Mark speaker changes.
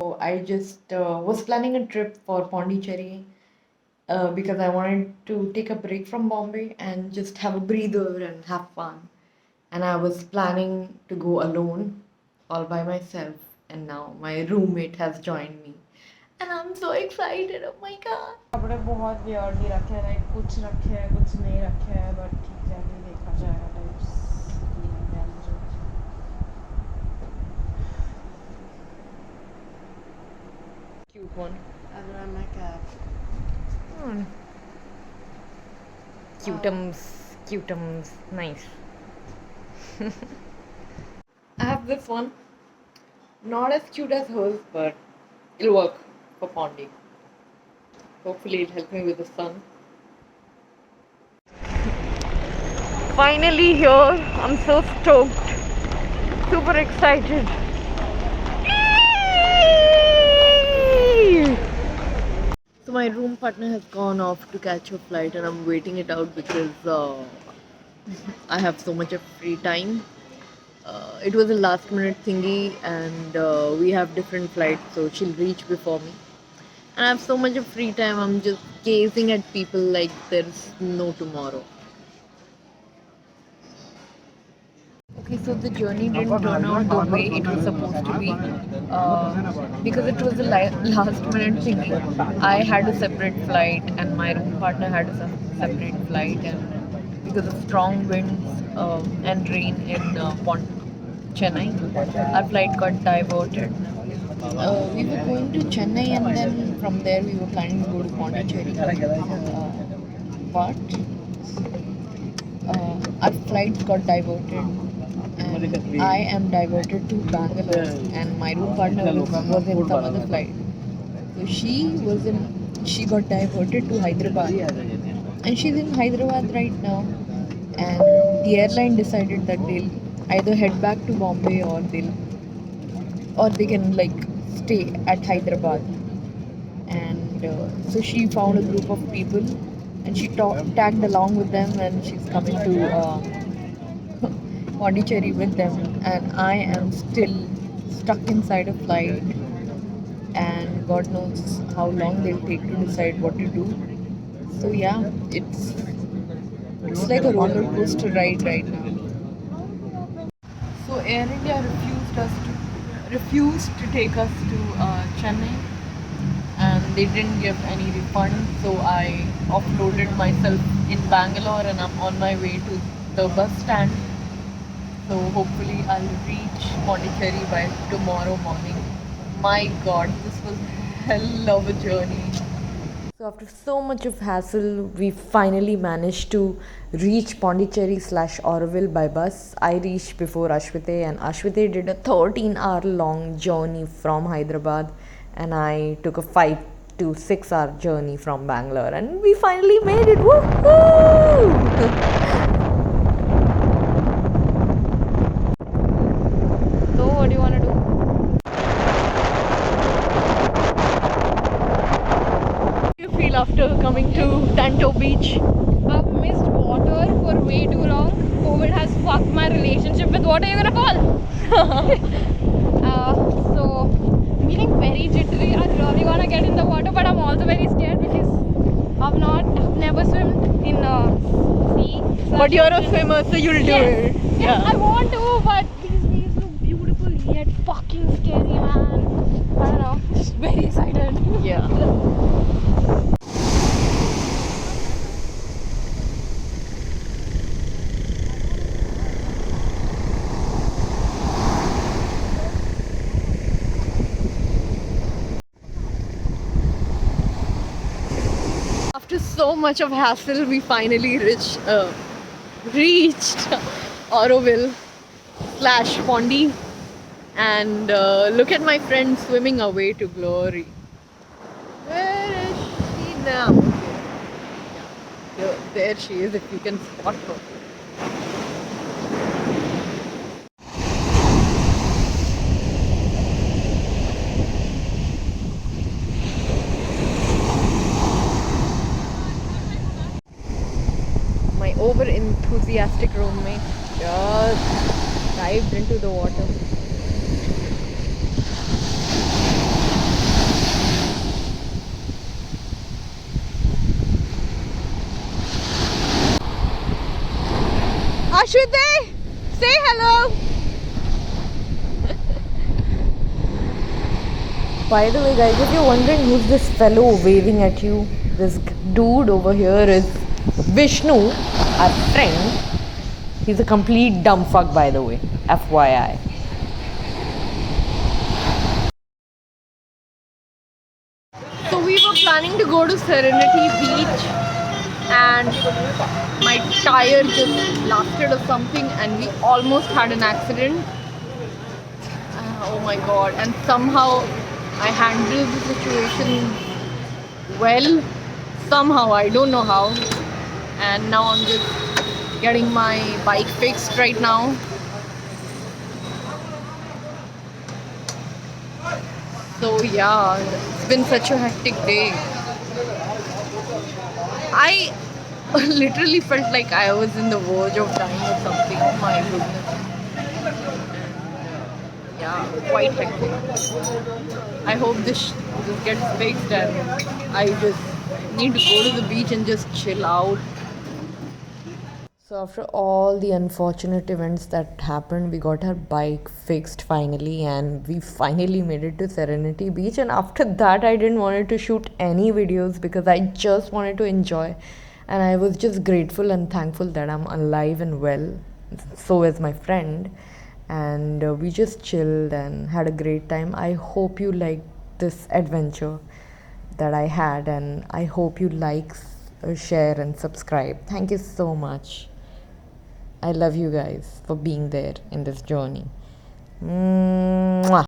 Speaker 1: So I just was planning a trip for Pondicherry because I wanted to take a break from Bombay and just have a breather and have fun. And I was planning to go alone, all by myself. And now my roommate has joined me. And I'm so excited. Oh my god.
Speaker 2: कपड़े बहुत weirdly रखे हैं like कुछ रखे हैं कुछ नहीं रखे हैं बट ठीक जाके देखा जाएगा types
Speaker 1: Cute one.
Speaker 2: I'll run my cab.
Speaker 1: Hmm. Cutums, cutums, nice. I have this one. Not as cute as hers, but it'll work for Pondi. Hopefully, it'll help me with the sun. Finally, here. I'm so stoked. Super excited. So, my room partner has gone off to catch a flight, and I'm waiting it out because I have so much of free time. It was a last minute thingy, and we have different flights, so she'll reach before me. And I have so much of free time, I'm just gazing at people like there's no tomorrow. Okay, so the journey didn't turn out the way it was supposed to be because it was a last minute thingy. I had a separate flight, and my room partner had a separate flight, and because of strong winds and rain in Chennai, our flight got diverted. We were going to Chennai, and then from there we were planning to go to Pondicherry. But our flight got diverted, and I am diverted to Bangalore, and my room partner was in some other flight. So she got diverted to Hyderabad, and she's in Hyderabad right now. And the airline decided that they'll either head back to Bombay or they can like stay at Hyderabad. And so she found a group of people, and she tagged along with them, and she's coming to Pondicherry with them. And I am still stuck inside a flight, and God knows how long they'll take to decide what to do. So yeah, it's like a roller coaster ride right now. So Air India refused to take us to Chennai, and they didn't give any refund. So I offloaded myself in Bangalore, and I'm on my way to the bus stand. So hopefully I'll reach Pondicherry by tomorrow morning. My God, this was hell of a journey. So after so much of hassle, we finally managed to reach Pondicherry slash Auroville by bus. I reached before Ashwate, and Ashwate did a 13-hour long journey from Hyderabad, and I took a 5 to 6 hour journey from Bangalore, and we finally made it. Woohoo! So what do you want to do? How do you feel after coming to Tanto Beach?
Speaker 3: I've missed water for way too long. COVID has fucked my relationship with water. You're gonna fall. So I'm feeling very jittery. I really wanna get in the water, but I'm also very scared because I've never swum in sea.
Speaker 1: But you're a swimmer, so you'll do it.
Speaker 3: Yes, I want to, but these waves look beautiful yet fucking scary, man. I don't know. Just very excited.
Speaker 1: Yeah. After so much of hassle, we finally reached Auroville slash Pondi, and look at my friend swimming away to glory. Where is she now? Yeah, there she is, if you can spot her. My over enthusiastic roommate just dived into the water.
Speaker 2: Ashwite, say hello.
Speaker 1: By the way, guys, if you're wondering who's this fellow waving at you, this dude over here is Vishnu, our friend. He's a complete dumb fuck, by the way. FYI. So we were planning to go to Serenity Beach, and my tire just blasted or something, and we almost had an accident. Oh my god! And somehow I handled the situation well. Somehow, I don't know how. And now I'm just getting my bike fixed right now. So yeah, it's been such a hectic day. I literally felt like I was in the verge of dying or something. Oh my goodness. Yeah, quite hectic. I hope this gets fixed, and I just need to go to the beach and just chill out. So after all the unfortunate events that happened, we got our bike fixed finally, and we finally made it to Serenity Beach. And after that, I didn't want to shoot any videos because I just wanted to enjoy, and I was just grateful and thankful that I'm alive and well. So is my friend, and we just chilled and had a great time. I hope you liked this adventure that I had, and I hope you like, share, and subscribe. Thank you so much. I love you guys for being there in this journey. Mwah.